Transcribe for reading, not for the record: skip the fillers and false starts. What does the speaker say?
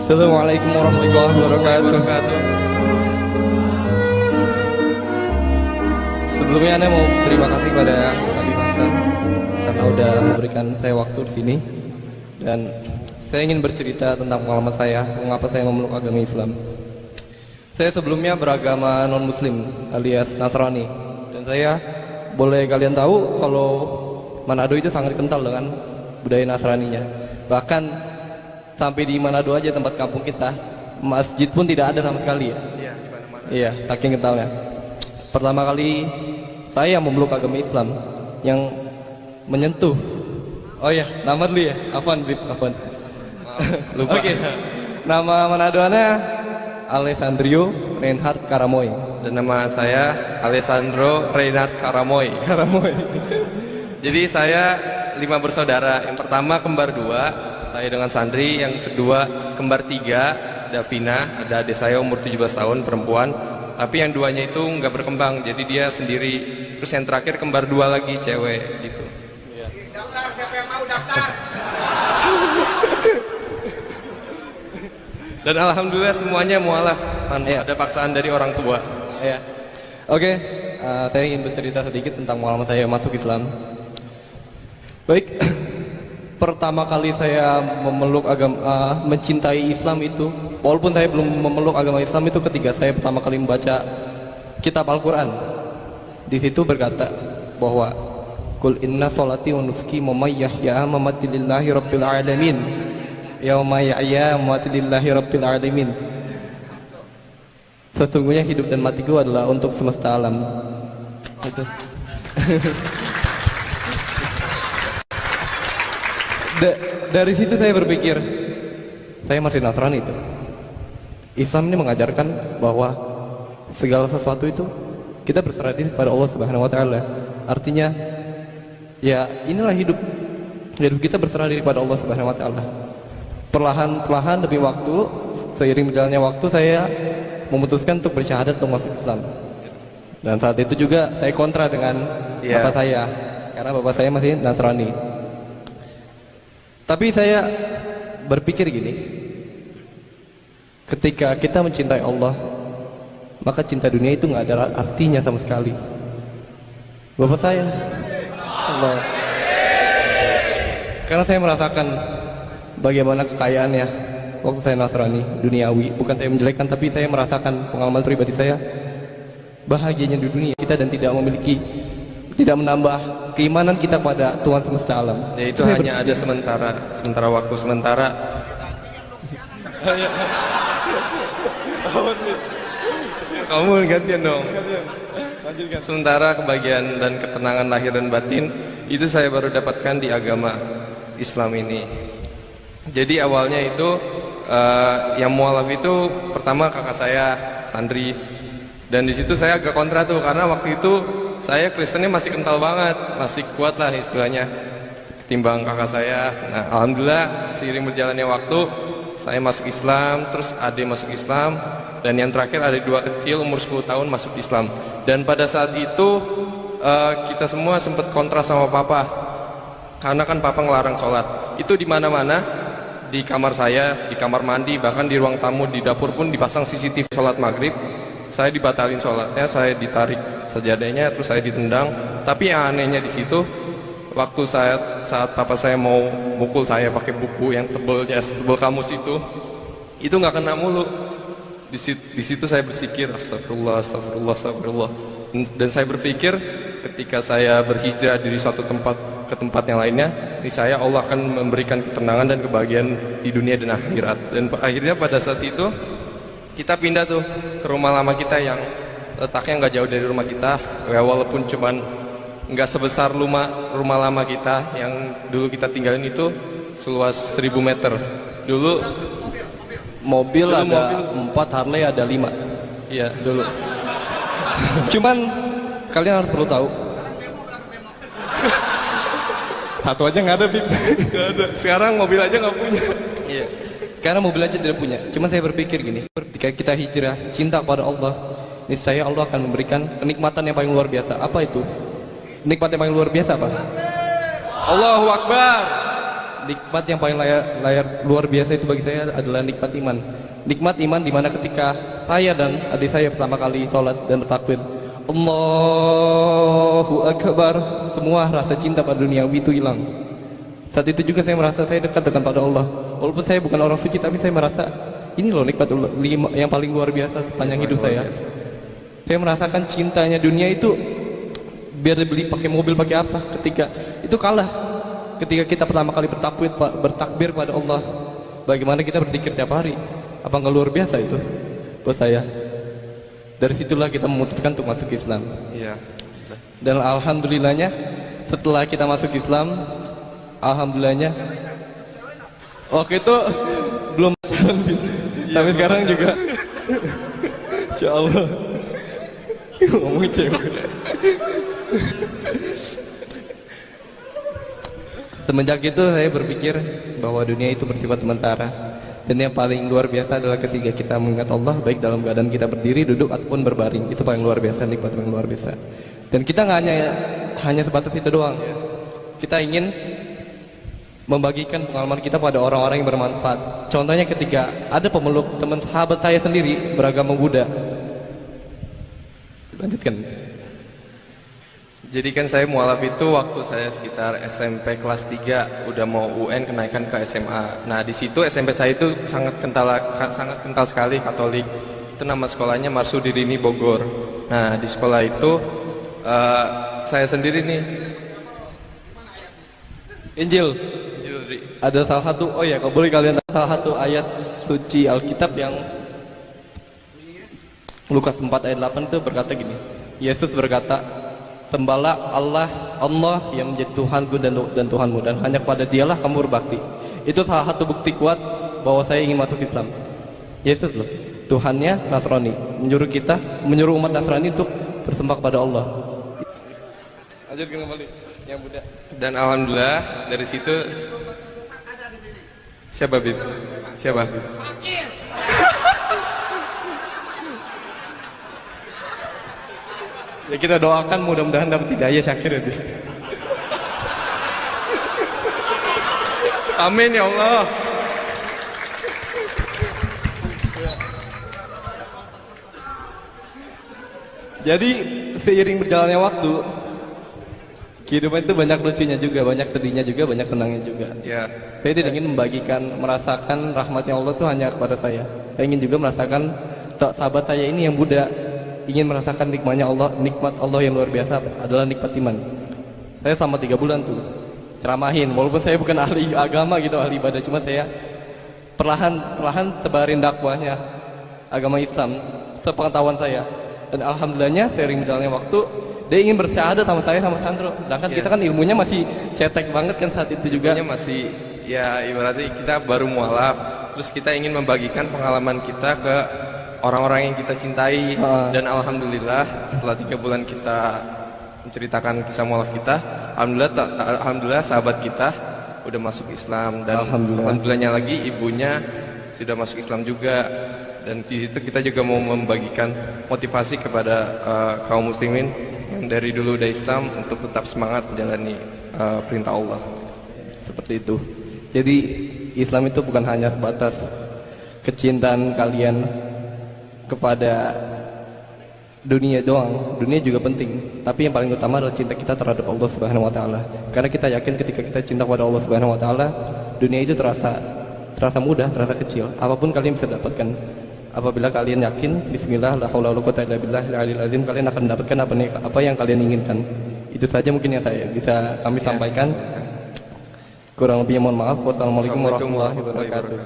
Assalamualaikum warahmatullahi wabarakatuh. Sebelumnya Anda mau terima kasih pada Habib Hasan karena udah memberikan saya waktu di sini, dan saya ingin bercerita tentang pengalaman saya mengapa saya memeluk agama Islam. Saya sebelumnya beragama non-muslim alias Nasrani, dan saya boleh kalian tahu kalau Manado itu sangat kental dengan budaya Nasraninya. Bahkan sampai di Manado aja tempat kampung kita, masjid pun tidak ada sama sekali ya. Iya, di mana-mana. Iya, saking kentalnya. Pertama kali saya memeluk agama Islam yang menyentuh. Oh ya, nama dulu ya. Afwan, Bib, Afwan. Lupa. Oke. Nama Manadoannya Alessandro Reinhard Karamoy. Dan nama saya Alessandro Reinhard Karamoy. Jadi saya 5 bersaudara. Yang pertama kembar 2, saya dengan Sandri. Yang kedua kembar 3, Davina. Ada adik saya umur 17 tahun, perempuan. Tapi yang 2-nya itu nggak berkembang, jadi dia sendiri. Terus yang terakhir kembar 2 lagi, cewek gitu. Iya. Daftar, siapa yang mau daftar? Dan alhamdulillah semuanya mualaf tanpa ada paksaan dari orang tua. Iya. Oke, saya ingin bercerita sedikit tentang pengalaman saya masuk Islam. Baik, pertama kali saya memeluk agama, mencintai Islam itu, walaupun saya belum memeluk agama Islam itu ketika saya pertama kali membaca kitab Al-Quran. Di situ berkata bahwa Qul inna sholati wa nusuki wa mahyaya wa mamati lillahi rabbil alamin. Yauma yahya wa mamati lillahi rabbil alamin. Sesungguhnya hidup dan matiku adalah untuk semesta alam. Itu. Dari situ saya berpikir, saya masih Nasrani itu. Islam ini mengajarkan bahwa segala sesuatu itu kita berserah diri pada Allah Subhanahu wa taala. Artinya ya inilah hidup. Hidup kita berserah diri pada Allah Subhanahu wa taala. Perlahan-lahan demi waktu, seiring berjalannya waktu, saya memutuskan untuk bersyahadat untuk masuk Islam. Dan saat itu juga saya kontra dengan bapak saya, karena bapak saya masih Nasrani. Tapi saya berpikir gini, ketika kita mencintai Allah, maka cinta dunia itu nggak ada artinya sama sekali. Bapak saya, Allah. Karena saya merasakan bagaimana kekayaannya waktu saya Nasrani, duniawi. Bukan saya menjelekkan, tapi saya merasakan pengalaman pribadi saya, bahagianya di dunia kita dan tidak menambah keimanan kita pada Tuhan semesta alam. Ya itu hanya ada sementara waktu sementara. Kamu gantian dong. Sementara kebahagiaan dan ketenangan lahir dan batin itu saya baru dapatkan di agama Islam ini. Jadi awalnya itu yang mualaf itu pertama kakak saya Sandri, dan di situ saya agak kontra tuh karena waktu itu saya Kristennya masih kental banget, masih kuat lah istilahnya ketimbang kakak saya. Nah, alhamdulillah seiring berjalannya waktu saya masuk Islam, terus adik masuk Islam, dan yang terakhir ada 2 kecil umur 10 tahun masuk Islam. Dan pada saat itu kita semua sempat kontra sama papa, karena kan papa ngelarang sholat. Itu di mana-mana, di kamar saya, di kamar mandi, bahkan di ruang tamu, di dapur pun dipasang CCTV sholat maghrib. Saya dibatalin sholatnya, saya ditarik sajadahnya, terus saya ditendang. Tapi yang anehnya di situ, waktu saat papa saya mau mukul saya pakai buku yang tebel kamus itu nggak kena mulu. Di situ saya berpikir astagfirullah, astagfirullah, astagfirullah. Dan saya berpikir ketika saya berhijrah dari suatu tempat ke tempat yang lainnya, niscaya Allah akan memberikan ketenangan dan kebahagiaan di dunia dan akhirat. Dan akhirnya pada saat itu kita pindah tuh ke rumah lama kita yang letaknya nggak jauh dari rumah kita, ya walaupun cuman nggak sebesar rumah lama kita yang dulu kita tinggalin itu seluas 1000 meter. Dulu mobil ada 4, Harley ada 5. Iya dulu. Cuman kalian harus perlu tahu, satu aja nggak ada, Bib. Nggak ada. Sekarang mobil aja nggak punya. Iya. Karena mobil aja tidak punya. Cuman saya berpikir gini, ketika kita hijrah, cinta pada Allah, niscaya Allah akan memberikan kenikmatan yang paling luar biasa. Apa itu? Nikmat yang paling luar biasa apa? Allahu Akbar. nikmat yang paling luar biasa itu bagi saya adalah nikmat iman. Nikmat iman di mana ketika saya dan adik saya pertama kali sholat dan bertakbir, Allahu Akbar, semua rasa cinta pada dunia itu hilang. Saat itu juga saya merasa saya dekat dengan pada Allah. Walaupun saya bukan orang suci, tapi saya merasa ini loh nikmat yang paling luar biasa sepanjang hidup saya. Saya merasakan cintanya dunia itu biar beli pakai mobil pakai apa, ketika itu kalah ketika kita pertama kali bertakbir pada Allah. Bagaimana kita berzikir tiap hari, apa nggak luar biasa itu buat saya. Dari situlah kita memutuskan untuk masuk Islam. Iya. Dan alhamdulillahnya setelah kita masuk Islam, alhamdulillahnya waktu itu belum pacaran gitu. Tapi sekarang juga Insya Allah ngomongin cewek. Semenjak itu saya berpikir bahwa dunia itu bersifat sementara. Dan yang paling luar biasa adalah ketika kita mengingat Allah, baik dalam keadaan kita berdiri, duduk, ataupun berbaring. Itu paling luar biasa, nikmat paling luar biasa. Dan kita nggak hanya sebatas itu doang. Kita ingin membagikan pengalaman kita pada orang-orang yang bermanfaat. Contohnya ketika ada pemeluk teman sahabat saya sendiri beragama Buddha. Lanjutkan. Jadi kan saya mualaf itu waktu saya sekitar SMP kelas 3 udah mau UN kenaikan ke SMA. Nah di situ SMP saya itu sangat kental sekali Katolik. Itu nama sekolahnya Marsudirini Bogor. Nah di sekolah itu saya sendiri nih Injil. Ada salah satu, oh ya, kalau boleh kalian salah satu ayat suci Alkitab yang Lukas 4 ayat 8 itu berkata gini. Yesus berkata, sembahlah Allah yang menjadi Tuhanku dan Tuhanmu, dan hanya kepada Dialah kamu berbakti. Itu salah satu bukti kuat bahwa saya ingin masuk Islam. Yesus loh, Tuhannya Nasrani, menyuruh umat Nasrani untuk bersembah kepada Allah. Lanjutkan kembali yang Buddha. Dan alhamdulillah dari situ siapa Bib? Siapa? Ya kita doakan mudah-mudahan dapat hidayah Syakir ya. Amin ya Allah. Jadi seiring berjalannya waktu, kehidupan itu banyak lucunya juga, banyak sedihnya juga, banyak senangnya juga. Ya. Saya tidak ingin merasakan rahmatnya Allah itu hanya kepada saya. Saya ingin juga merasakan sahabat saya ini yang Buddha, ingin merasakan nikmat Allah yang luar biasa adalah nikmat iman. Saya selama 3 bulan tuh ceramahin, walaupun saya bukan ahli agama gitu, ahli ibadah, cuma saya perlahan sebarin dakwahnya agama Islam sepengetahuan saya. Dan alhamdulillahnya seiring berjalannya waktu, dia ingin bersyahadat sama saya sama Sandro. Sedangkan kita kan ilmunya masih cetek banget kan saat itu juga. Ilmunya masih ya ibaratnya kita baru mualaf, terus kita ingin membagikan pengalaman kita ke orang-orang yang kita cintai. Dan alhamdulillah setelah 3 bulan kita menceritakan kisah mualaf kita, alhamdulillah sahabat kita udah masuk Islam, dan alhamdulillahnya lagi ibunya sudah masuk Islam juga. Dan di situ kita juga mau membagikan motivasi kepada kaum muslimin yang dari dulu udah Islam untuk tetap semangat menjalani perintah Allah. Seperti itu. Jadi Islam itu bukan hanya sebatas kecintaan kalian kepada dunia doang. Dunia juga penting, tapi yang paling utama adalah cinta kita terhadap Allah Subhanahu wa taala. Karena kita yakin ketika kita cinta kepada Allah Subhanahu wa taala, dunia itu terasa mudah, terasa kecil. Apapun kalian bisa dapatkan. Apabila kalian yakin, bismillah, la haula wala quwwata illa billahil aliyil azim, kalian akan mendapatkan apa yang kalian inginkan. Itu saja mungkin yang saya bisa kami sampaikan. Kurang lebihnya mohon maaf. Wassalamualaikum warahmatullahi wabarakatuh.